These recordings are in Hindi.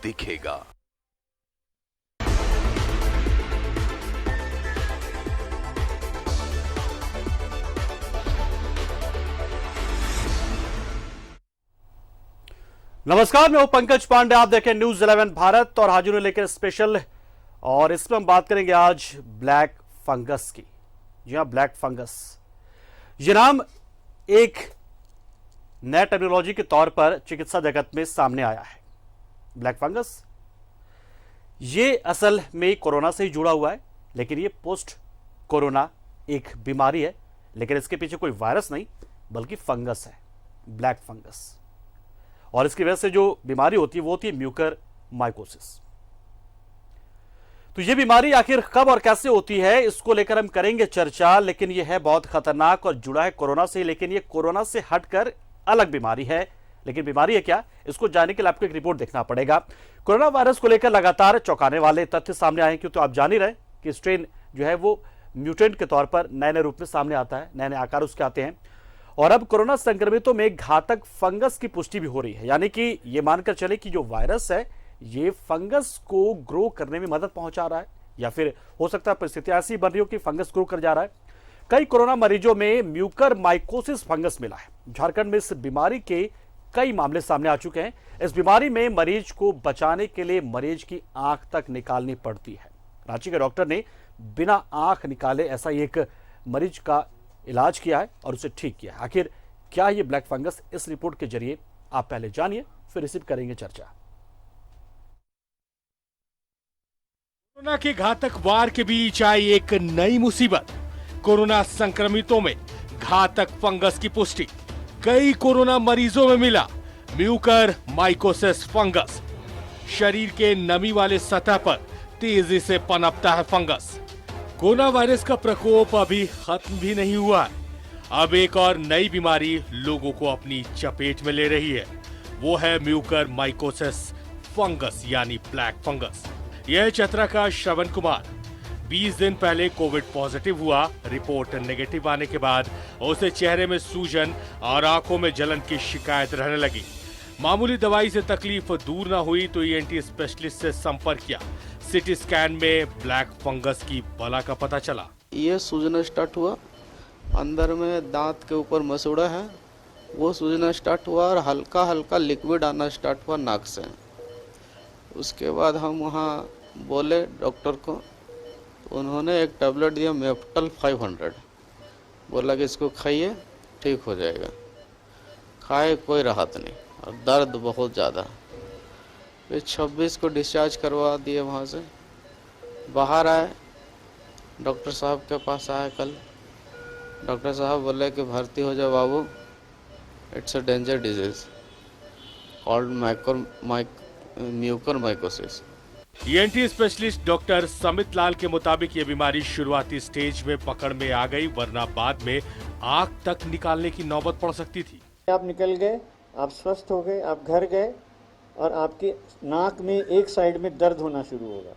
दिखेगा। नमस्कार, मैं हूं पंकज पांडे। आप देखें न्यूज 11 भारत और हाजिर लेकर स्पेशल, और इसमें हम बात करेंगे आज ब्लैक फंगस की। जी हां, ब्लैक फंगस ये नाम एक नया टेक्नोलॉजी के तौर पर चिकित्सा जगत में सामने आया है। ब्लैक फंगस ये असल में कोरोना से ही जुड़ा हुआ है, लेकिन ये पोस्ट कोरोना एक बीमारी है, लेकिन इसके पीछे कोई वायरस नहीं बल्कि फंगस है, ब्लैक फंगस। और इसकी वजह से जो बीमारी होती है वो होती है म्यूकर माइकोसिस। तो ये बीमारी आखिर कब और कैसे होती है, इसको लेकर हम करेंगे चर्चा। लेकिन ये है बहुत खतरनाक और जुड़ा है कोरोना से, लेकिन ये कोरोना से हटकर अलग बीमारी है। लेकिन बीमारी है क्या, इसको जानने के लिए आपको एक रिपोर्ट देखना पड़ेगा। कोरोना वायरस को लेकर लगातार चौंकाने वाले तथ्य सामने आए हैं, क्योंकि आप जान ही रहे कि स्ट्रेन जो है वो म्यूटेंट के तौर पर नए नए रूप में सामने आता है, नए नए आकार उसके आते हैं। और अब कोरोना संक्रमितों में घातक फंगस की पुष्टि भी हो रही है, यानी कि ये मानकर चले कि जो वायरस है ये फंगस को ग्रो करने में मदद पहुंचा रहा है, या फिर हो सकता है परिस्थितियां ऐसी बन रही हो कि फंगस ग्रो कर जा रहा है। कई कोरोना मरीजों में म्यूकर माइकोसिस फंगस मिला है। झारखंड में इस बीमारी के कई मामले सामने आ चुके हैं। इस बीमारी में मरीज को बचाने के लिए मरीज की आंख तक निकालनी पड़ती है। रांची के डॉक्टर ने बिना आंख निकाले ऐसा एक मरीज का इलाज किया है और उसे ठीक किया है। आखिर क्या ये ब्लैक फंगस, इस रिपोर्ट के जरिए आप पहले जानिए, फिर रिसीव करेंगे चर्चा। कोरोना के घातक वार के बीच आई एक नई मुसीबत। कोरोना संक्रमितों में घातक फंगस की पुष्टि। कई कोरोना मरीजों में मिला म्यूकर माइकोसिस फंगस। शरीर के नमी वाले सतह पर तेजी से पनपता है फंगस। कोरोना वायरस का प्रकोप अभी खत्म भी नहीं हुआ है। अब एक और नई बीमारी लोगों को अपनी चपेट में ले रही है, वो है म्यूकर माइकोसिस फंगस यानी ब्लैक फंगस। यह चतरा का श्रवण कुमार 20 दिन पहले कोविड पॉजिटिव हुआ। रिपोर्ट नेगेटिव आने के बाद उसे चेहरे में सूजन और आंखों में जलन की शिकायत रहने लगी। मामूली दवाई से तकलीफ दूर न हुई तो ईएनटी स्पेशलिस्ट से संपर्क किया। सिटी स्कैन में ब्लैक फंगस की बला का पता चला। ये सूजना स्टार्ट हुआ, अंदर में दांत के ऊपर मसूड़ा है, वो सूजना स्टार्ट हुआ और हल्का हल्का लिक्विड आना स्टार्ट हुआ नाक से। उसके बाद हम वहाँ बोले डॉक्टर को, तो उन्होंने एक टैबलेट दिया मेप्टल 500, बोला कि इसको खाइए ठीक हो जाएगा। खाए कोई राहत नहीं और दर्द बहुत ज़्यादा। फिर 26 को डिस्चार्ज करवा दिए, वहाँ से बाहर आए, डॉक्टर साहब के पास आए कल। डॉक्टर साहब बोले कि भर्ती हो जाओ बाबू, it's a danger disease called mucormycosis. ENT specialist doctor Samit Lal के मुताबिक ये बीमारी शुरुआती स्टेज में पकड़ में आ गई, वरना बाद में आंख तक निकालने की नौबत पड़ सकती थी। आप निकल गए, आप स्वस्थ हो गए, आप घर गए और आपकी नाक में एक साइड में दर्द होना शुरू होगा,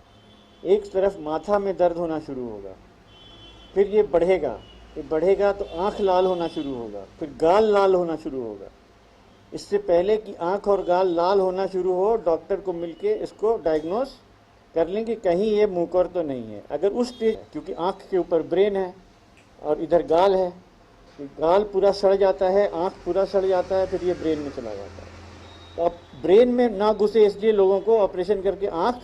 एक तरफ माथा में दर्द होना शुरू होगा। फिर ये बढ़ेगा तो आंख लाल होना शुरू होगा, फिर गाल लाल होना शुरू होगा। इससे पहले कि आंख और गाल लाल होना शुरू हो, डॉक्टर को मिलके इसको डायग्नोस कर लें कि कहीं ये मुकर तो नहीं है। अगर उस स्टेज, क्योंकि आंख के ऊपर ब्रेन है और इधर गाल है, गाल पूरा सड़ जाता है, आंख पूरा सड़ जाता है, फिर ये ब्रेन में चला जाता है। तो अब ब्रेन में ना घुसे इसलिए लोगों को ऑपरेशन करके आंख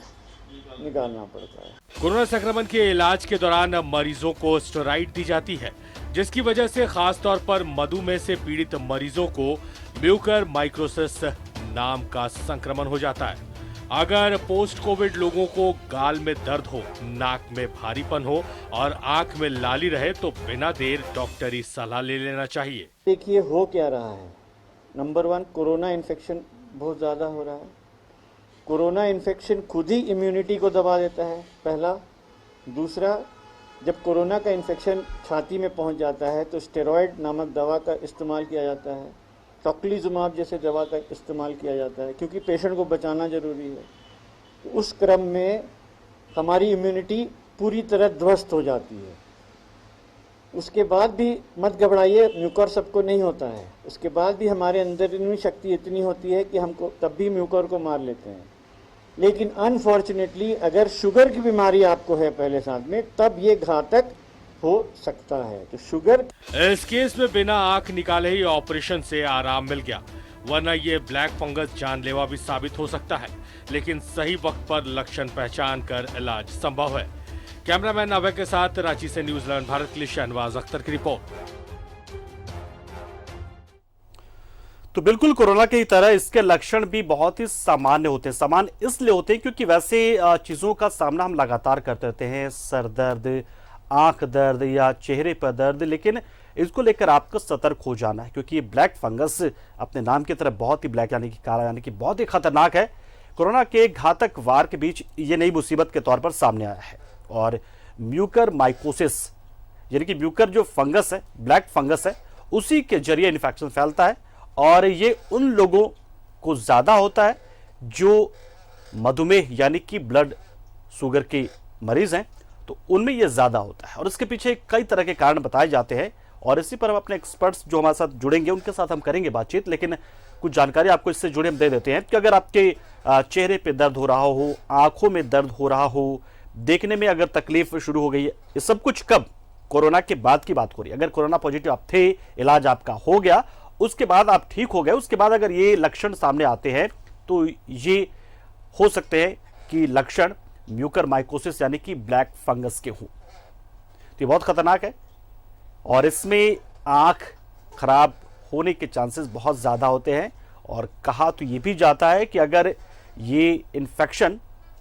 निकालना पड़ता है। कोरोना संक्रमण के इलाज के दौरान मरीजों को स्टेरॉइड दी जाती है, जिसकी वजह से खास तौर पर मधुमेह से पीड़ित मरीजों को म्यूकर माइकोसिस नाम का संक्रमण हो जाता है। अगर पोस्ट कोविड लोगों को गाल में दर्द हो, नाक में भारीपन हो और आंख में लाली रहे तो बिना देर डॉक्टरी सलाह ले लेना चाहिए। देखिए हो क्या रहा है। नंबर 1, कोरोना इन्फेक्शन बहुत ज़्यादा हो रहा है। कोरोना इन्फेक्शन खुद ही इम्यूनिटी को दबा देता है, पहला। दूसरा, जब कोरोना का इन्फेक्शन छाती में पहुंच जाता है तो स्टेरॉयड नामक दवा का इस्तेमाल किया जाता है, टोक्लीजुमाब जैसे दवा का इस्तेमाल किया जाता है, क्योंकि पेशेंट को बचाना ज़रूरी है। तो उस क्रम में हमारी इम्यूनिटी पूरी तरह ध्वस्त हो जाती है। उसके बाद भी मत घबराइए, म्यूकर सबको नहीं होता है। उसके बाद भी हमारे अंदर इम्यून शक्ति इतनी होती है कि हमको तब भी म्यूकर को मार लेते हैं। लेकिन अनफॉर्चुनेटली अगर शुगर की बीमारी आपको है पहले साथ में, तब ये घातक हो सकता है। तो शुगर, इस केस में बिना आंख निकाले ही ऑपरेशन से आराम मिल गया, वरना ये ब्लैक फंगस जानलेवा भी साबित हो सकता है। लेकिन सही वक्त पर लक्षण पहचान कर इलाज संभव है। कैमरामैन अभय के साथ रांची से न्यूज़ 11 भारत के लिए शहनवाज अख्तर की रिपोर्ट। तो बिल्कुल कोरोना की तरह इसके लक्षण भी बहुत ही सामान्य होते हैं। सामान्य इसलिए होते हैं क्योंकि वैसे चीज़ों का सामना हम लगातार करते रहते हैं, सर दर्द, आंख दर्द या चेहरे पर दर्द, लेकिन इसको लेकर आपको सतर्क हो जाना है क्योंकि ये ब्लैक फंगस अपने नाम की तरह बहुत ही ब्लैक यानी कि काला यानी कि बहुत ही खतरनाक है। कोरोना के घातक वार के बीच ये नई मुसीबत के तौर पर सामने आया है और म्यूकर माइकोसिस यानी कि म्यूकर जो फंगस है, ब्लैक फंगस है, उसी के जरिए इन्फेक्शन फैलता है और ये उन लोगों को ज़्यादा होता है जो मधुमेह यानी कि ब्लड शुगर के मरीज हैं, तो उनमें ये ज़्यादा होता है और इसके पीछे कई तरह के कारण बताए जाते हैं और इसी पर हम अपने एक्सपर्ट्स जो हमारे साथ जुड़ेंगे उनके साथ हम करेंगे बातचीत। लेकिन कुछ जानकारी आपको इससे जुड़े हम दे देते हैं कि अगर आपके चेहरे पे दर्द हो रहा हो, आंखों में दर्द हो रहा हो, देखने में अगर तकलीफ शुरू हो गई है, ये सब कुछ कब? कोरोना के बाद की बात हो रही है। अगर कोरोना पॉजिटिव आप थे, इलाज आपका हो गया, उसके बाद आप ठीक हो गए, उसके बाद अगर ये लक्षण सामने आते हैं तो ये हो सकते हैं कि लक्षण म्यूकर माइकोसिस यानी कि ब्लैक फंगस के हों। तो ये बहुत खतरनाक है और इसमें आंख खराब होने के चांसेस बहुत ज़्यादा होते हैं और कहा तो ये भी जाता है कि अगर ये इन्फेक्शन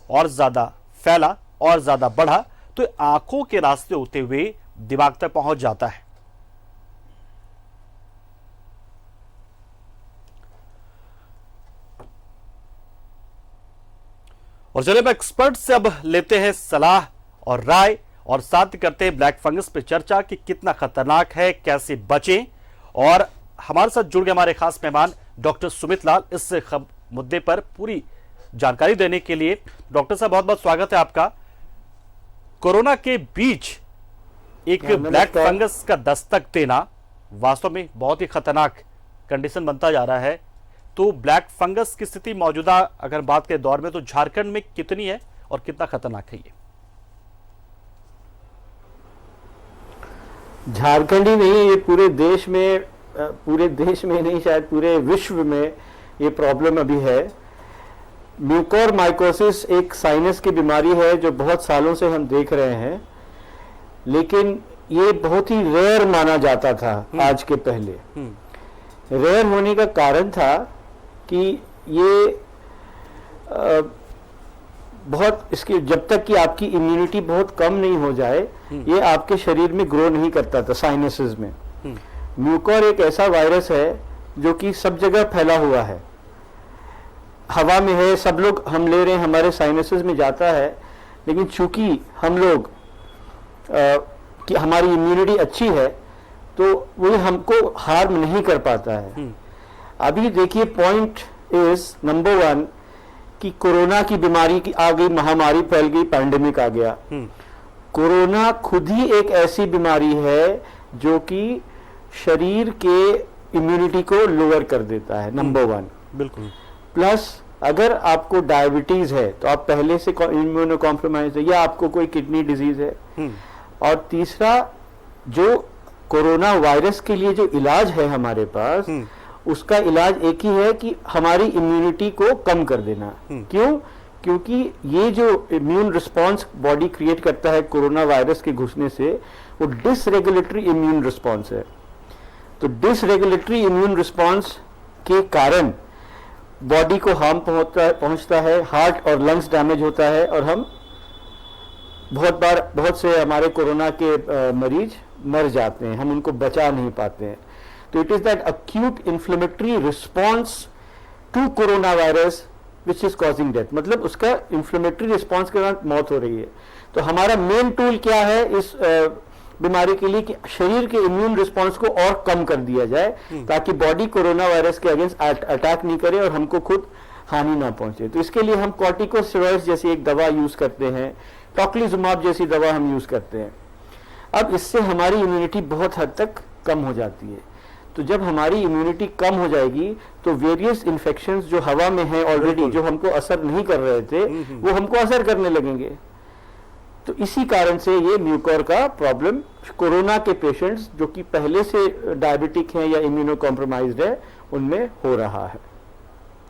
और ज़्यादा फैला और ज़्यादा बढ़ा तो आंखों के रास्ते होते हुए दिमाग तक पहुंच जाता है। और चलिए अब एक्सपर्ट से अब लेते हैं सलाह और राय और साथ करते हैं ब्लैक फंगस पे चर्चा कि कितना खतरनाक है, कैसे बचें। और हमारे साथ जुड़ गए हमारे खास मेहमान डॉक्टर सुमित लाल इस मुद्दे पर पूरी जानकारी देने के लिए। डॉक्टर साहब बहुत बहुत स्वागत है आपका। कोरोना के बीच एक ब्लैक फंगस का दस्तक देना वास्तव में बहुत ही खतरनाक कंडीशन बनता जा रहा है। तो ब्लैक फंगस की स्थिति मौजूदा अगर बात के दौर में तो झारखंड में कितनी है और कितना खतरनाक है ये? झारखंड ही नहीं, ये पूरे देश में नहीं, शायद पूरे विश्व में ये प्रॉब्लम अभी है। म्यूकर माइकोसिस एक साइनस की बीमारी है जो बहुत सालों से हम देख रहे हैं, लेकिन ये बहुत ही रेयर माना जाता था आज के पहले। रेयर होने का कारण था कि ये बहुत इसकी जब तक कि आपकी इम्यूनिटी बहुत कम नहीं हो जाए ये आपके शरीर में ग्रो नहीं करता था साइनसेस में। म्यूकर एक ऐसा वायरस है जो कि सब जगह फैला हुआ है, हवा में है, सब लोग हम ले रहे हैं, हमारे साइनसेस में जाता है, लेकिन चूंकि हम लोग कि हमारी इम्यूनिटी अच्छी है तो वो हमको हार्म नहीं कर पाता है। अभी देखिए पॉइंट इज नंबर 1 कि कोरोना की बीमारी की आ गई, महामारी फैल गई, पैंडेमिक आ गया। कोरोना खुद ही एक ऐसी बीमारी है जो कि शरीर के इम्यूनिटी को लोअर कर देता है, नंबर 1। बिल्कुल। प्लस अगर आपको डायबिटीज है तो आप पहले से इम्यूनो कॉम्प्रोमाइज है या आपको कोई किडनी डिजीज है। और तीसरा, जो कोरोना वायरस के लिए जो इलाज है हमारे पास, उसका इलाज एक ही है कि हमारी इम्यूनिटी को कम कर देना। क्यों? क्योंकि ये जो इम्यून रिस्पांस बॉडी क्रिएट करता है कोरोना वायरस के घुसने से, वो डिसरेगुलेटरी इम्यून रिस्पांस है। तो डिसरेगुलेटरी इम्यून रिस्पांस के कारण बॉडी को हार्म पहुंचता है, हार्ट और लंग्स डैमेज होता है और हम बहुत से हमारे कोरोना के मरीज मर जाते हैं, हम उनको बचा नहीं पाते हैं। तो it is that acute inflammatory response to corona virus which is causing death, मतलब उसका इन्फ्लेमेटरी रिस्पॉन्स के साथ मौत हो रही है। तो हमारा मेन टूल क्या है इस बीमारी के लिए कि शरीर के इम्यून रिस्पॉन्स को और कम कर दिया जाए ताकि बॉडी कोरोना वायरस के अगेंस्ट अटैक नहीं करे और हमको खुद हानि ना पहुंचे। तो इसके लिए हम कॉर्टिकोस्टेरॉइड्स जैसी एक दवा यूज करते हैं, टोक्लिजुमाब जैसी दवा हम यूज करते हैं। अब इससे हमारी इम्यूनिटी बहुत हद तक कम हो जाती है। तो जब हमारी इम्यूनिटी कम हो जाएगी तो वेरियस इन्फेक्शंस जो हवा में है ऑलरेडी, जो हमको असर नहीं कर रहे थे, वो हमको असर करने लगेंगे। तो इसी कारण से ये म्यूकोर का प्रॉब्लम कोरोना के पेशेंट्स जो कि पहले से डायबिटिक हैं या इम्यूनो कॉम्प्रोमाइज्ड है उनमें हो रहा है।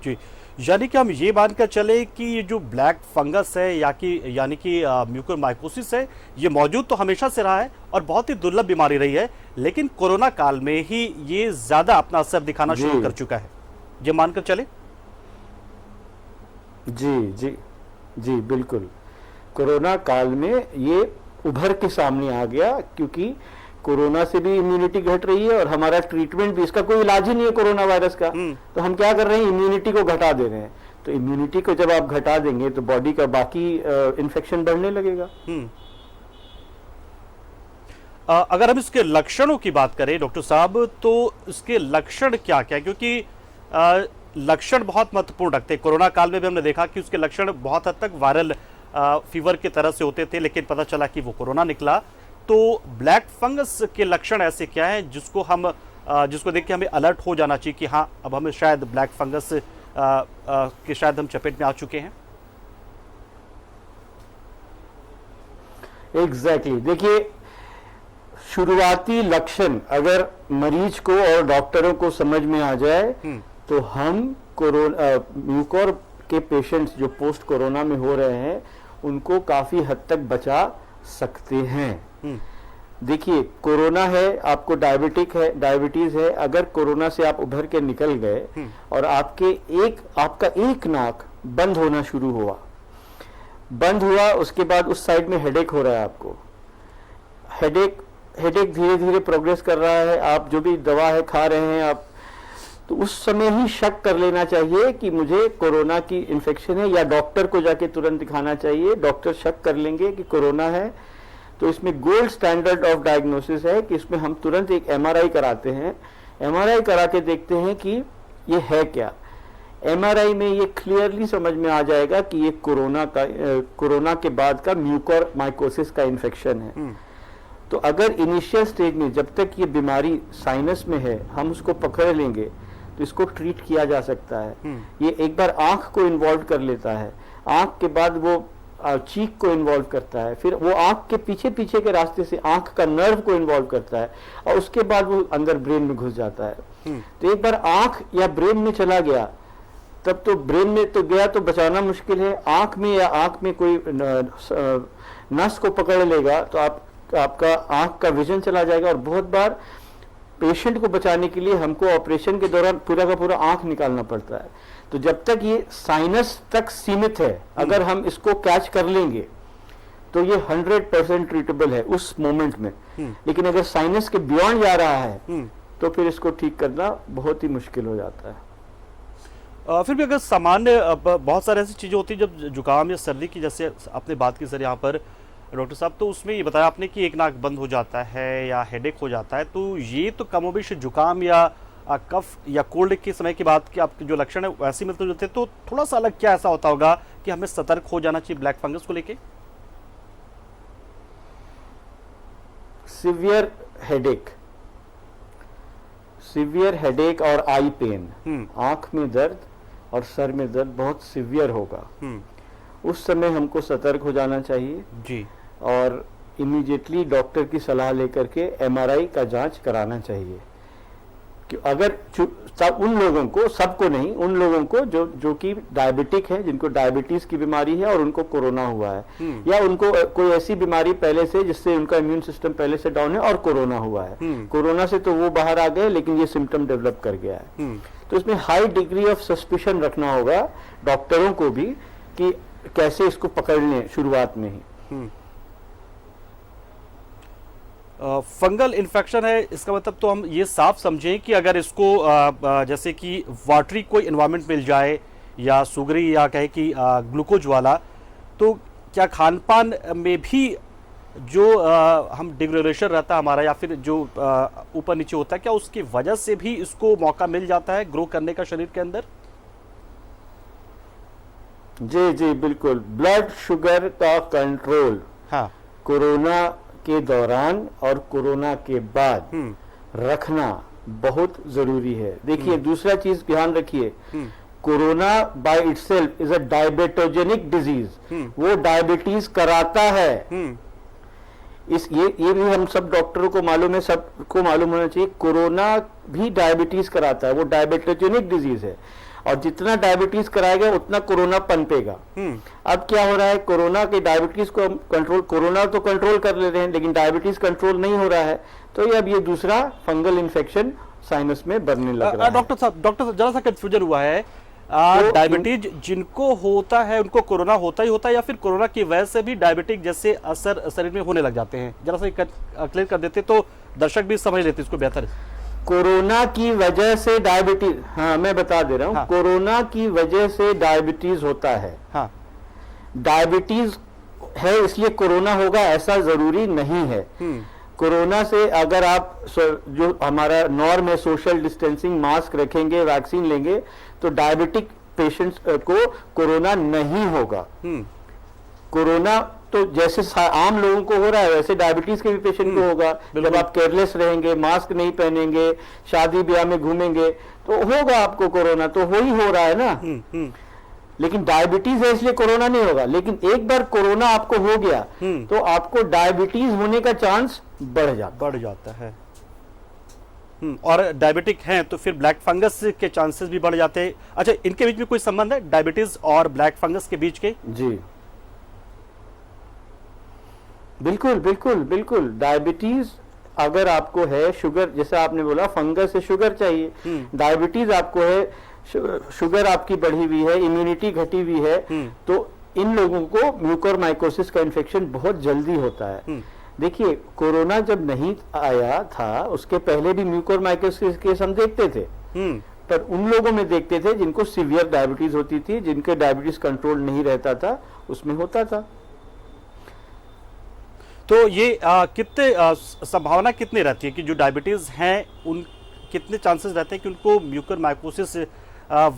जी, यानी कि हम ये मानकर चले कि ये जो ब्लैक फंगस है यानी कि म्यूकोरमाइकोसिस है, ये मौजूद तो हमेशा से रहा है और बहुत ही दुर्लभ बीमारी रही है, लेकिन कोरोना काल में ही ये ज्यादा अपना असर दिखाना शुरू कर चुका है, ये मानकर चले। जी जी जी बिल्कुल, कोरोना काल में ये उभर के सामने आ गया, क्योंकि कोरोना से भी इम्यूनिटी घट रही है और हमारा ट्रीटमेंट भी, इसका कोई इलाज ही नहीं है कोरोना वायरस का, तो हम क्या कर रहे हैं, इम्यूनिटी को घटा दे रहे हैं। तो इम्यूनिटी को जब आप घटा देंगे तो बॉडी का बाकी इन्फेक्शन बढ़ने लगेगा। अगर हम इसके लक्षणों की बात करें डॉक्टर साहब, तो इसके लक्षण क्या क्या, क्योंकि लक्षण बहुत महत्वपूर्ण रखते हैं। कोरोना काल में भी हमने देखा कि उसके लक्षण बहुत हद तक वायरल फीवर की तरह से होते थे, लेकिन पता चला कि वो कोरोना निकला। तो ब्लैक फंगस के लक्षण ऐसे क्या हैं जिसको देख के हमें अलर्ट हो जाना चाहिए कि हाँ, अब हमें शायद ब्लैक फंगस के शायद हम चपेट में आ चुके हैं? एग्जैक्टली, देखिए शुरुआती लक्षण अगर मरीज को और डॉक्टरों को समझ में आ जाए तो हम म्यूकोर के पेशेंट्स जो पोस्ट कोरोना में हो रहे हैं उनको काफी हद तक बचा सकते हैं। देखिए, कोरोना है, आपको डायबिटीज है, अगर कोरोना से आप उभर के निकल गए और आपका एक नाक बंद होना शुरू हुआ, उसके बाद उस साइड में हेडेक हो रहा है, आपको हेडेक धीरे धीरे प्रोग्रेस कर रहा है, आप जो भी दवा है खा रहे हैं आप, तो उस समय ही शक कर लेना चाहिए कि मुझे कोरोना की इन्फेक्शन है, या डॉक्टर को जाके तुरंत दिखाना चाहिए। डॉक्टर शक कर लेंगे कि कोरोना है तो इसमें गोल्ड स्टैंडर्ड ऑफ डायग्नोसिस है कि इसमें हम तुरंत एक एमआरआई कराते हैं। एमआरआई करा के देखते हैं कि ये है क्या। एमआरआई में ये क्लियरली समझ में आ जाएगा कि ये कोरोना के बाद का म्यूकोरमाइकोसिस का इन्फेक्शन है। तो अगर इनिशियल स्टेज में जब तक ये बीमारी साइनस में है हम उसको पकड़ लेंगे तो इसको ट्रीट किया जा सकता है। ये एक बार आंख को इन्वॉल्व कर लेता है, आंख के बाद वो चीक को इन्वॉल्व करता है, फिर वो आंख के पीछे के रास्ते से आंख का नर्व को इन्वॉल्व करता है और उसके बाद वो अंदर ब्रेन में घुस जाता है। तो एक बार आंख या ब्रेन में चला गया तब तो ब्रेन में तो गया तो बचाना मुश्किल है। आंख में कोई नस को पकड़ लेगा तो आपका आंख का विजन चला जाएगा और बहुत बार पेशेंट को बचाने के लिए हमको ऑपरेशन के दौरान पूरा का पूरा आंख निकालना पड़ता है। तो जब तक ये साइनस तक सीमित है, अगर हम इसको कैच कर लेंगे तो ये 100% ट्रीटेबल है उस मोमेंट में। लेकिन अगर साइनस के बियॉन्ड जा रहा है तो फिर इसको ठीक करना बहुत ही मुश्किल हो जाता है। फिर भी अगर सामान्य बहुत सारी ऐसी चीजें होती है जब जुकाम या सर्दी की, जैसे आपने बात की सर यहाँ पर डॉक्टर साहब, तो उसमें ये बताया आपने कि एक नाक बंद हो जाता है या हेडेक हो जाता है, तो ये तो कमोबेश जुकाम या कफ या कोल्ड के समय की बात की आपके जो लक्षण है वैसे मिलते जुलते, तो थोड़ा सा अलग क्या ऐसा होता होगा कि हमें सतर्क हो जाना चाहिए ब्लैक फंगस को लेके? सिवियर हेडेक और आई पेन, आंख में दर्द और सर में दर्द बहुत सिवियर होगा, उस समय हमको सतर्क हो जाना चाहिए जी, और इमीडिएटली डॉक्टर की सलाह लेकर के एमआरआई का जांच कराना चाहिए। कि अगर उन लोगों को, सबको नहीं, उन लोगों को जो कि डायबिटिक है, जिनको डायबिटीज की बीमारी है और उनको कोरोना हुआ है, या उनको कोई ऐसी बीमारी पहले से जिससे उनका इम्यून सिस्टम पहले से डाउन है और कोरोना हुआ है, कोरोना से तो वो बाहर आ गए लेकिन ये सिम्टम डेवलप कर गया है, तो इसमें हाई डिग्री ऑफ सस्पिशन रखना होगा डॉक्टरों को भी कि कैसे इसको पकड़ लें शुरुआत में ही। फंगल इन्फेक्शन है, इसका मतलब तो हम ये साफ समझें कि अगर इसको जैसे कि वाटरी कोई एनवायरनमेंट मिल जाए या सुगरी या कहे कि ग्लूकोज वाला, तो क्या खान पान में भी जो हम डिग्रेडेशन रहता है हमारा या फिर जो ऊपर नीचे होता है, क्या उसकी वजह से भी इसको मौका मिल जाता है ग्रो करने का शरीर के अंदर? जी जी बिल्कुल, ब्लड शुगर का कंट्रोल हाँ, कोरोना के दौरान और कोरोना के बाद रखना बहुत जरूरी है। देखिए दूसरा चीज ध्यान रखिए, corona by itself is a diabetogenic disease, वो डायबिटीज कराता है। ये भी हम सब डॉक्टरों को मालूम है, सबको मालूम होना चाहिए, कोरोना भी डायबिटीज कराता है, वो डायबिटोजेनिक डिजीज है और जितना डायबिटीज कराएगा उतना कोरोना पनपेगा। अब क्या हो रहा है, कोरोना के डायबिटीज को हम कंट्रोल, कोरोना तो कंट्रोल कर ले रहे हैं लेकिन डायबिटीज कंट्रोल नहीं हो रहा है, तो ये अब ये दूसरा फंगल इन्फेक्शन साइनस में बढ़ने लग रहा है। डॉक्टर साहब जरा सा कंफ्यूजन हुआ है, डायबिटीज जिनको होता है उनको कोरोना होता ही होता है या फिर कोरोना की वजह से भी डायबिटिक जैसे असर शरीर में होने लग जाते हैं? जरा सा क्लियर कर देते तो दर्शक भी समझ लेते इसको बेहतर। कोरोना की वजह से डायबिटीज, हाँ मैं बता दे रहा हूँ, हाँ। कोरोना की वजह से डायबिटीज होता है, हाँ। डायबिटीज है इसलिए कोरोना होगा ऐसा जरूरी नहीं है। कोरोना से अगर आप जो हमारा नॉर्म है सोशल डिस्टेंसिंग, मास्क रखेंगे, वैक्सीन लेंगे तो डायबिटिक पेशेंट्स को कोरोना नहीं होगा। कोरोना तो जैसे आम लोगों को हो रहा है वैसे डायबिटीज के भी पेशेंट को होगा। जब आप केयरलेस रहेंगे, मास्क नहीं पहनेंगे, शादी ब्याह में घूमेंगे तो होगा आपको कोरोना, तो हो ही हो रहा है ना। लेकिन डायबिटीज है इसलिए कोरोना नहीं होगा, लेकिन एक बार कोरोना आपको हो गया तो आपको डायबिटीज होने का चांस बढ़ जाता है। और डायबिटिक हैं तो फिर ब्लैक फंगस के चांसेस भी बढ़ जाते हैं। अच्छा, इनके बीच में कोई संबंध है डायबिटीज और ब्लैक फंगस के बीच के? जी बिल्कुल बिल्कुल बिल्कुल। डायबिटीज अगर आपको है, शुगर जैसे आपने बोला फंगस से शुगर चाहिए, डायबिटीज आपको है, शुगर आपकी बढ़ी हुई है, इम्यूनिटी घटी हुई है, तो इन लोगों को म्यूकोरमाइकोसिस का इन्फेक्शन बहुत जल्दी होता है। देखिए कोरोना जब नहीं आया था उसके पहले भी म्यूकोरमाइकोसिस केस हम देखते थे, पर उन लोगों में देखते थे जिनको सीवियर डायबिटीज होती थी, जिनके डायबिटीज कंट्रोल नहीं रहता था, उसमें होता था। तो ये कितने संभावना कितनी रहती है कि जो डायबिटीज हैं उन कितने चांसेस रहते हैं कि उनको म्यूकोरमाइकोसिस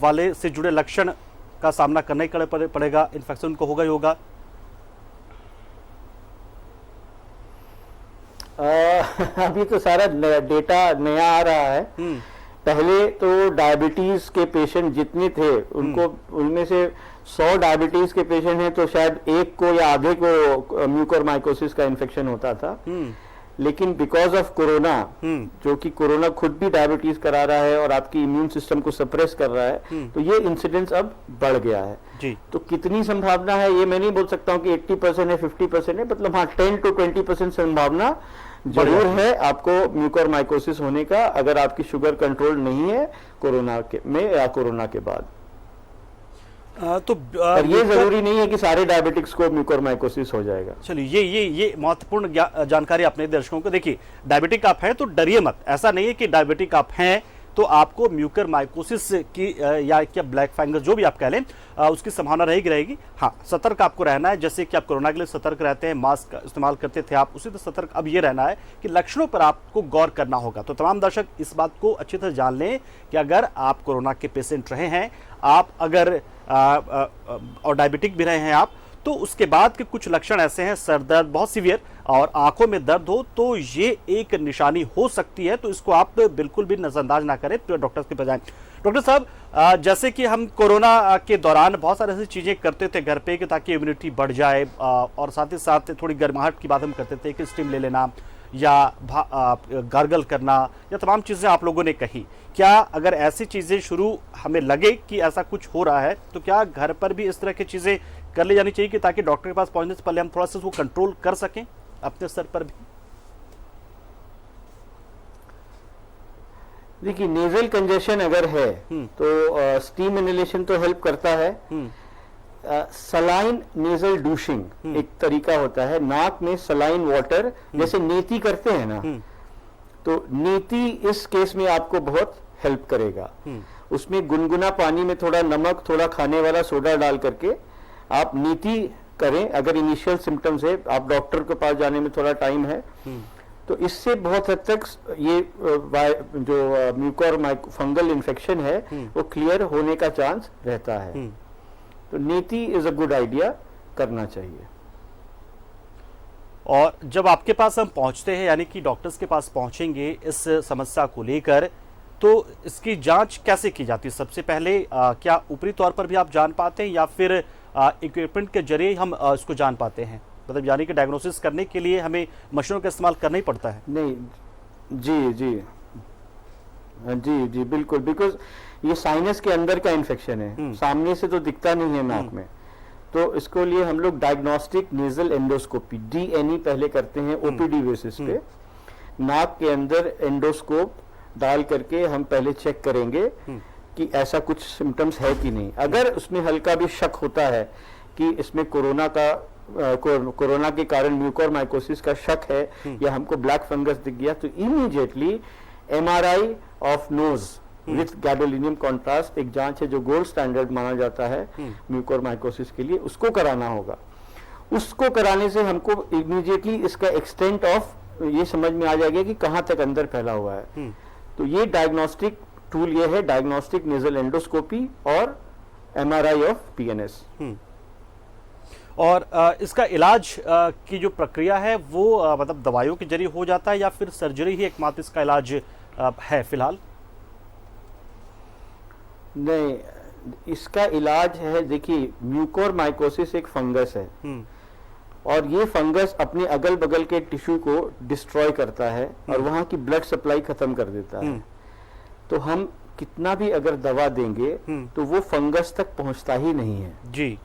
वाले से जुड़े लक्षण का सामना करना ही पड़ेगा, इन्फेक्शन उनको होगा ही होगा? अभी तो सारा डेटा नया आ रहा है। पहले तो डायबिटीज के पेशेंट जितने थे उनको, उनमें से 100 डायबिटीज के पेशेंट हैं तो शायद एक को या आधे को म्यूकोरमाइकोसिस का इन्फेक्शन होता था। लेकिन बिकॉज ऑफ कोरोना, जो कि कोरोना खुद भी डायबिटीज करा रहा है और आपकी इम्यून सिस्टम को सप्रेस कर रहा है, तो ये इंसिडेंस अब बढ़ गया है जी। तो कितनी संभावना है ये मैं नहीं बोल सकता हूँ कि 80% है 50% है, मतलब हाँ 10 to 20% संभावना जरूर है आपको म्यूकोरमाइकोसिस होने का, अगर आपकी शुगर कंट्रोल नहीं है कोरोना में या कोरोना के बाद। तो ये जरूरी नहीं है कि सारे डायबिटिक्स को म्यूकोरमाइकोसिस हो जाएगा। चलिए ये महत्वपूर्ण जानकारी अपने दर्शकों को। देखिए डायबिटिक आप हैं तो डरिए मत, ऐसा नहीं है कि डायबिटिक आप हैं तो आपको म्यूकोरमाइकोसिस की या क्या ब्लैक फंगस जो भी आप कह लें उसकी संभावना रहेगी। हाँ, सतर्क आपको रहना है, जैसे कि आप कोरोना के लिए सतर्क रहते हैं, मास्क इस्तेमाल करते थे आप, उसी तरह सतर्क अब ये रहना है कि लक्षणों पर आपको गौर करना होगा। तो तमाम दर्शक इस बात को अच्छी तरह जान लें कि अगर आप कोरोना के पेशेंट रहे हैं, आप अगर और डायबिटिक भी रहे हैं आप, तो उसके बाद के कुछ लक्षण ऐसे हैं, सर दर्द बहुत सीवियर और आंखों में दर्द हो, तो ये एक निशानी हो सकती है। तो इसको आप बिल्कुल भी नजरअंदाज ना करें, तो डॉक्टर के पास जाएं। डॉक्टर साहब, जैसे कि हम कोरोना के दौरान बहुत सारी ऐसी चीजें करते थे घर पे कि ताकि इम्यूनिटी बढ़ जाए, और साथ ही साथ थोड़ी गर्माहट की बात हम करते थे कि स्टीम ले लेना या गार्गल करना या तमाम चीजें आप लोगों ने कही। क्या अगर ऐसी चीजें शुरू हमें लगे कि ऐसा कुछ हो रहा है तो क्या घर पर भी इस तरह की चीजें कर ली जानी चाहिए कि ताकि डॉक्टर के पास पहुंचने से पहले हम थोड़ा सा उसको कंट्रोल कर सकें अपने स्तर पर भी? देखिए नेजल कंजेशन अगर है तो स्टीम इनहेलेशन तो हेल्प करता है। सलाइन नेजल डूशिंग एक तरीका होता है, नाक में सलाइन वाटर जैसे नीति करते हैं ना, तो नीति इस केस में आपको बहुत हेल्प करेगा। उसमें गुनगुना पानी में थोड़ा नमक, थोड़ा खाने वाला सोडा डाल करके आप नीति करें। अगर इनिशियल सिम्टम्स है, आप डॉक्टर के पास जाने में थोड़ा टाइम है, तो इससे बहुत हद तक ये जो म्यूकोरमाइकोफंगल इन्फेक्शन है वो क्लियर होने का चांस रहता है। तो नीति इज अ गुड आइडिया, करना चाहिए। और जब आपके पास हम पहुंचते हैं, यानी कि डॉक्टर्स के पास पहुंचेंगे इस समस्या को लेकर, तो इसकी जांच कैसे की जाती है? सबसे पहले क्या ऊपरी तौर पर भी आप जान पाते हैं या फिर इक्विपमेंट के जरिए हम इसको जान पाते हैं? मतलब यानी कि डायग्नोसिस करने के लिए हमें मशीनों का इस्तेमाल करना ही पड़ता है? नहीं, जी जी जी जी बिल्कुल, बिकॉज ये साइनस के अंदर का इन्फेक्शन है, सामने से तो दिखता नहीं है नाक में। तो इसको लिए हम लोग डायग्नोस्टिक नेजल एंडोस्कोपी DNE पहले करते हैं OPD बेसिस पे। नाक के अंदर एंडोस्कोप डाल करके हम पहले चेक करेंगे कि ऐसा कुछ सिम्टम्स है कि नहीं। अगर उसमें हल्का भी शक होता है कि इसमें कोरोना के कारण म्यूकोरमाइकोसिस का शक है या हमको ब्लैक फंगस दिख गया, तो immediately MRI of nose with gadolinium contrast, एक जांच है जो गोल्ड स्टैंडर्ड माना जाता है म्यूकोरमाइकोसिस के लिए, उसको कराना होगा। उसको कराने से हमको इमीडिएटली इसका एक्सटेंट ऑफ ये समझ में आ जाएगा कि कहां तक अंदर फैला हुआ है। तो ये डायग्नोस्टिक टूल ये है, डायग्नोस्टिक नेजल एंडोस्कोपी और MRI ऑफ PNS। और इसका इलाज की जो प्रक्रिया है वो मतलब दवाइयों के जरिए हो जाता है या फिर सर्जरी ही एकमात्र इसका इलाज है फिलहाल? नहीं, इसका इलाज है, देखिए म्यूकोरमाइकोसिस एक फंगस है और ये फंगस अपने अगल बगल के टिश्यू को डिस्ट्रॉय करता है और वहां की ब्लड सप्लाई खत्म कर देता है। तो हम कितना भी अगर दवा देंगे तो वो फंगस तक पहुंचता ही नहीं है जी,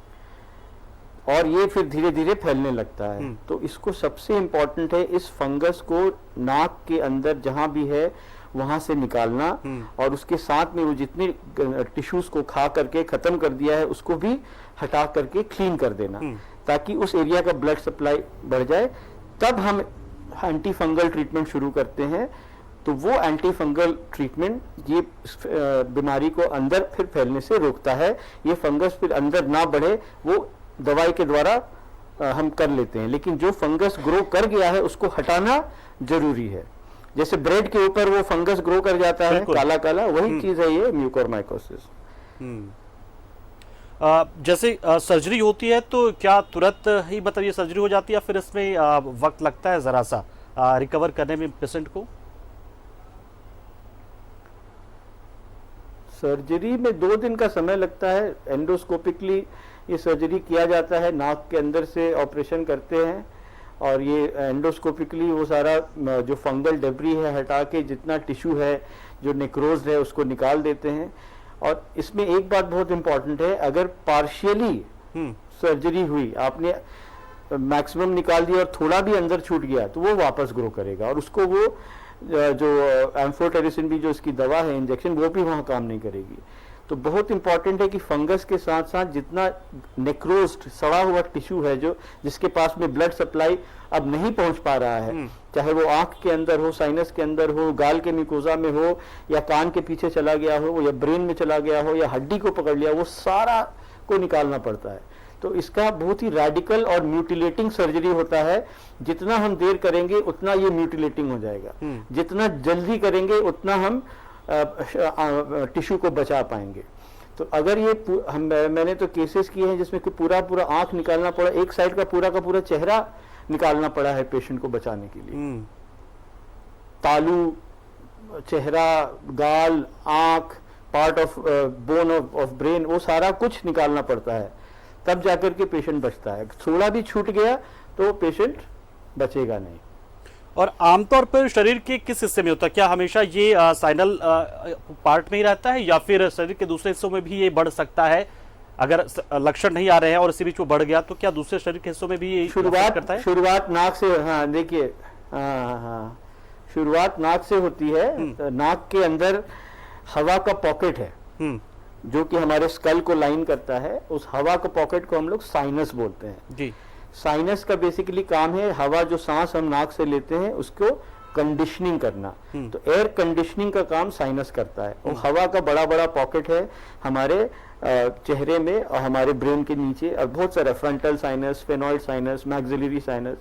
और ये फिर धीरे धीरे फैलने लगता है। तो इसको सबसे इंपॉर्टेंट है इस फंगस को नाक के अंदर जहां भी है वहां से निकालना, और उसके साथ में वो जितने टिश्यूज को खा करके खत्म कर दिया है उसको भी हटा करके क्लीन कर देना, ताकि उस एरिया का ब्लड सप्लाई बढ़ जाए। तब हम एंटी फंगल ट्रीटमेंट शुरू करते हैं। तो वो एंटी फंगल ट्रीटमेंट ये बीमारी को अंदर फिर फैलने से रोकता है। ये फंगस फिर अंदर ना बढ़े वो दवाई के द्वारा हम कर लेते हैं, लेकिन जो फंगस ग्रो कर गया है उसको हटाना जरूरी है। जैसे ब्रेड के ऊपर वो फंगस ग्रो कर जाता है काला काला, वही चीज है ये म्यूकोरमाइकोसिस। जैसे सर्जरी होती है तो क्या तुरंत ही मतलब ये सर्जरी हो जाती है या फिर इसमें वक्त लगता है जरा सा रिकवर करने में पेशेंट को? सर्जरी में 2 दिन का समय लगता है। एंडोस्कोपिकली ये सर्जरी किया जाता है, नाक के अंदर से ऑपरेशन करते हैं और ये एंडोस्कोपिकली वो सारा जो फंगल डेब्री है हटा के जितना टिश्यू है जो नेक्रोज है उसको निकाल देते हैं। और इसमें एक बात बहुत इंपॉर्टेंट है, अगर पार्शियली सर्जरी हुई, आपने मैक्सिमम निकाल दिया और थोड़ा भी अंदर छूट गया तो वो वापस ग्रो करेगा और उसको वो जो एम्फोटेरिसिन भी जो इसकी दवा है इंजेक्शन, वो भी वहां काम नहीं करेगी। तो बहुत इंपॉर्टेंट है कि फंगस के साथ साथ जितना नेक्रोज्ड सड़ा हुआ टिश्यू है जो जिसके पास में ब्लड सप्लाई अब नहीं पहुंच पा रहा है, चाहे वो आंख के अंदर हो, साइनस के अंदर हो, गाल के म्यूकोजा में हो, या कान के पीछे चला गया हो, या ब्रेन में चला गया हो, या हड्डी को पकड़ लिया, वो सारा को निकालना पड़ता है। तो इसका बहुत ही रेडिकल और म्यूटिलेटिंग सर्जरी होता है। जितना हम देर करेंगे उतना ये म्यूटिलेटिंग हो जाएगा, जितना जल्दी करेंगे उतना हम टिश्यू को बचा पाएंगे। तो अगर ये मैंने तो केसेस किए हैं जिसमें कि पूरा पूरा आंख निकालना पड़ा, एक साइड का पूरा चेहरा निकालना पड़ा है पेशेंट को बचाने के लिए। तालू, चेहरा, गाल, आंख, part of bone of brain, वो सारा कुछ निकालना पड़ता है, तब जाकर के पेशेंट बचता है। थोड़ा भी छूट गया तो पेशेंट बचेगा नहीं। और आमतौर पर शरीर के किस हिस्से में होता है? क्या हमेशा ये साइनल पार्ट में ही रहता है या फिर शरीर के दूसरे हिस्सों में भी ये बढ़ सकता है? अगर लक्षण नहीं आ रहे हैं और इसी बीच वो बढ़ गया तो क्या दूसरे शरीर के हिस्सों में भी ये करता है? शुरुआत नाक से, हाँ देखिए, हाँ शुरुआत नाक से होती है। नाक के अंदर हवा का पॉकेट है जो कि हमारे स्कल को लाइन करता है। उस हवा के पॉकेट को हम लोग साइनस बोलते हैं जी। साइनस का बेसिकली काम है हवा जो सांस हम नाक से लेते हैं उसको कंडीशनिंग करना। तो एयर कंडीशनिंग का काम साइनस करता है। वो हवा का बड़ा बड़ा पॉकेट है हमारे चेहरे में और हमारे ब्रेन के नीचे, और बहुत सारे frontal sinus, sphenoid sinus, maxillary sinus.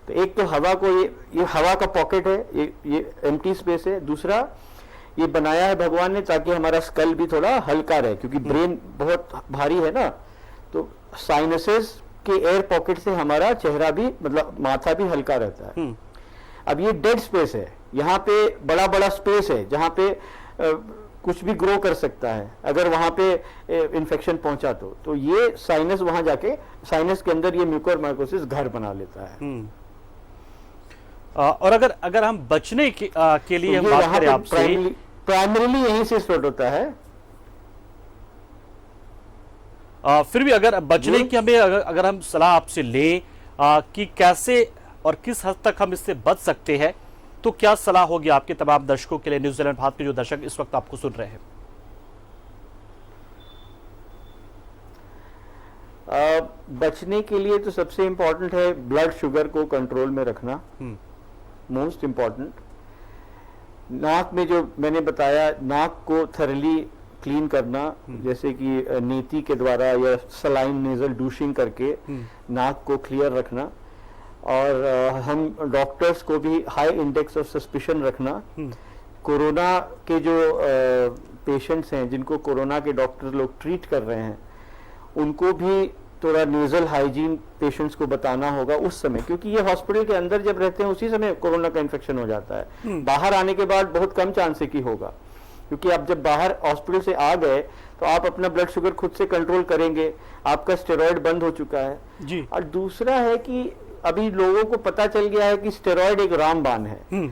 तो एक तो हवा को ये हवा का पॉकेट है, ये एम्प्टी स्पेस है। दूसरा ये बनाया है भगवान ने ताकि हमारा स्कल भी थोड़ा हल्का रहे, क्योंकि ब्रेन बहुत भारी है ना। तो साइनसेस उसके एयर पॉकेट से हमारा चेहरा भी, मतलब माथा भी हल्का रहता है। अब ये डेड स्पेस है, यहाँ पे बड़ा बड़ा स्पेस है जहाँ पे कुछ भी ग्रो कर सकता है अगर वहां पे इन्फेक्शन पहुंचा तो ये साइनस वहां जाके साइनस के अंदर ये म्यूकोरमाइकोसिस घर बना लेता है। और अगर हम बचने के लिए हम बात करें आपसे, प्राइमरीली यहीं से स्टार्ट होता है। फिर भी अगर बचने की हमें अगर हम सलाह आपसे लें कि कैसे और किस हद तक हम इससे बच सकते हैं, तो क्या सलाह होगी आपके तमाम दर्शकों के लिए, न्यूजीलैंड भारत के जो दर्शक इस वक्त आपको सुन रहे हैं? बचने के लिए तो सबसे इंपॉर्टेंट है ब्लड शुगर को कंट्रोल में रखना, मोस्ट इंपॉर्टेंट। नाक में जो मैंने बताया, नाक को थरली क्लीन करना, जैसे कि नीति के द्वारा या सलाइन नेजल डूशिंग करके नाक को क्लियर रखना। और हम डॉक्टर्स को भी हाई इंडेक्स ऑफ सस्पिशन रखना। कोरोना के जो पेशेंट्स हैं जिनको कोरोना के डॉक्टर लोग ट्रीट कर रहे हैं, उनको भी थोड़ा नेजल हाइजीन पेशेंट्स को बताना होगा उस समय, क्योंकि ये हॉस्पिटल के अंदर जब रहते हैं उसी समय कोरोना का इन्फेक्शन हो जाता है। बाहर आने के बाद बहुत कम चांस है कि होगा, क्योंकि आप जब बाहर हॉस्पिटल से आ गए तो आप अपना ब्लड शुगर खुद से कंट्रोल करेंगे, आपका स्टेरॉइड बंद हो चुका है जी। और दूसरा है कि अभी लोगों को पता चल गया है कि स्टेरॉइड एक रामबाण है।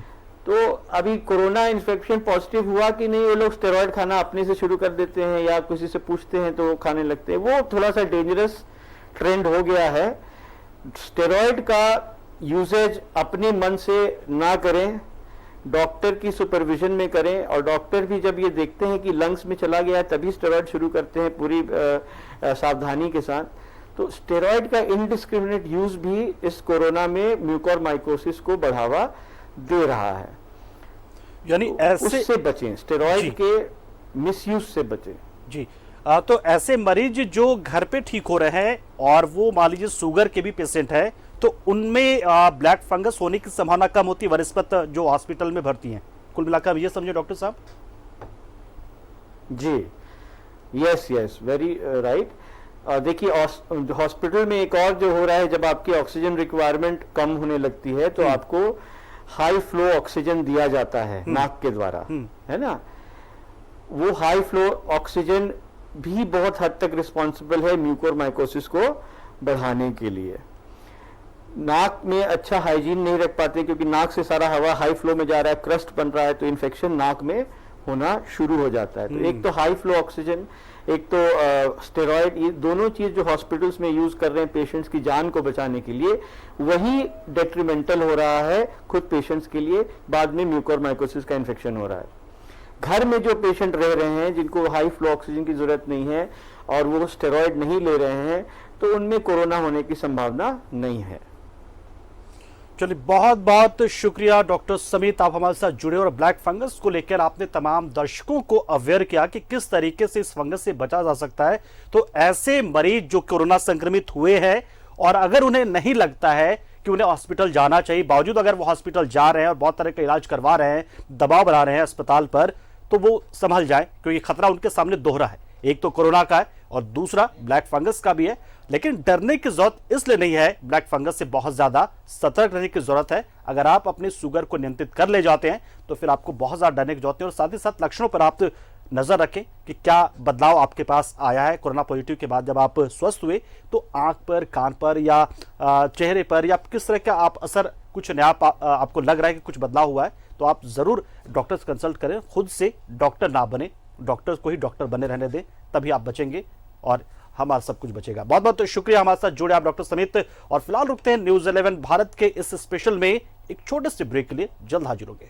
तो अभी कोरोना इन्फेक्शन पॉजिटिव हुआ कि नहीं, वो लोग स्टेरॉइड खाना अपने से शुरू कर देते हैं या किसी से पूछते हैं तो वो खाने लगते हैं। वो थोड़ा सा डेंजरस ट्रेंड हो गया है। स्टेरॉइड का यूजेज अपने मन से ना करें, डॉक्टर की सुपरविजन में करें। और डॉक्टर भी जब ये देखते हैं कि लंग्स में चला गया है तभी स्टेरॉइड शुरू करते हैं पूरी सावधानी के साथ। तो स्टेरॉइड का इनडिस्क्रिमिनेट यूज भी इस कोरोना में म्यूकोरमाइकोसिस को बढ़ावा दे रहा है। यानी ऐसे उससे बचें, स्टेरॉइड के मिसयूज से बचें जी। तो ऐसे मरीज जो घर पे ठीक हो रहे हैं और वो मान लीजिए शुगर के भी पेशेंट है, तो उनमें ब्लैक फंगस होने की संभावना कम होती है वनस्पत जो हॉस्पिटल में भर्ती हैं। कुल मिलाकर ये समझे डॉक्टर साहब? जी, यस, वेरी राइट। देखिए हॉस्पिटल में एक और जो हो रहा है, जब आपकी ऑक्सीजन रिक्वायरमेंट कम होने लगती है तो आपको हाई फ्लो ऑक्सीजन दिया जाता है नाक के द्वारा, है ना। वो हाई फ्लो ऑक्सीजन भी बहुत हद तक रिस्पॉन्सिबल है म्यूकोरमाइकोसिस को बढ़ाने के लिए। नाक में अच्छा हाइजीन नहीं रख पाते क्योंकि नाक से सारा हवा हाई फ्लो में जा रहा है, क्रस्ट बन रहा है, तो इन्फेक्शन नाक में होना शुरू हो जाता है। तो एक तो हाई फ्लो ऑक्सीजन, एक तो स्टेरॉइड, ये दोनों चीज जो हॉस्पिटल्स में यूज कर रहे हैं पेशेंट्स की जान को बचाने के लिए, वही डेट्रीमेंटल हो रहा है खुद पेशेंट्स के लिए। बाद में म्यूकोरमाइकोसिस का इन्फेक्शन हो रहा है। घर में जो पेशेंट रह रहे हैं जिनको हाई फ्लो ऑक्सीजन की जरूरत नहीं है और वो स्टेरॉइड नहीं ले रहे हैं, तो उनमें कोरोना होने की संभावना नहीं है। चलिए, बहुत बहुत शुक्रिया डॉक्टर समित, आप हमारे साथ जुड़े और ब्लैक फंगस को लेकर आपने तमाम दर्शकों को अवेयर किया कि किस तरीके से इस फंगस से बचा जा सकता है। तो ऐसे मरीज जो कोरोना संक्रमित हुए हैं और अगर उन्हें नहीं लगता है कि उन्हें हॉस्पिटल जाना चाहिए, बावजूद अगर वो हॉस्पिटल जा रहे हैं और बहुत तरह का इलाज करवा रहे हैं, दबाव बना रहे हैं अस्पताल पर, तो वो संभल जाए, क्योंकि खतरा उनके सामने दोहरा है। एक तो कोरोना का है और दूसरा ब्लैक फंगस का भी है। लेकिन डरने की जरूरत इसलिए नहीं है, ब्लैक फंगस से बहुत ज्यादा सतर्क रहने की जरूरत है। अगर आप अपने शुगर को नियंत्रित कर ले जाते हैं तो फिर आपको बहुत ज्यादा डरने की जरूरत नहीं, और साथ ही साथ लक्षणों पर आप नजर रखें कि क्या बदलाव आपके पास आया है कोरोना पॉजिटिव के बाद। जब आप स्वस्थ हुए तो आंख पर, कान पर या चेहरे पर या किस तरह का आप असर, कुछ नया आपको लग रहा है कि कुछ बदलाव हुआ है, तो आप जरूर डॉक्टर से कंसल्ट करें। खुद से डॉक्टर ना बने, डॉक्टर को ही डॉक्टर बने रहने दें, तभी आप बचेंगे और हमारा सब कुछ बचेगा। बहुत बहुत शुक्रिया हमारे साथ जुड़े आप डॉक्टर समित। और फिलहाल रुकते हैं न्यूज़ 11 भारत के इस स्पेशल में एक छोटे से ब्रेक के लिए, जल्द हाजिर होंगे।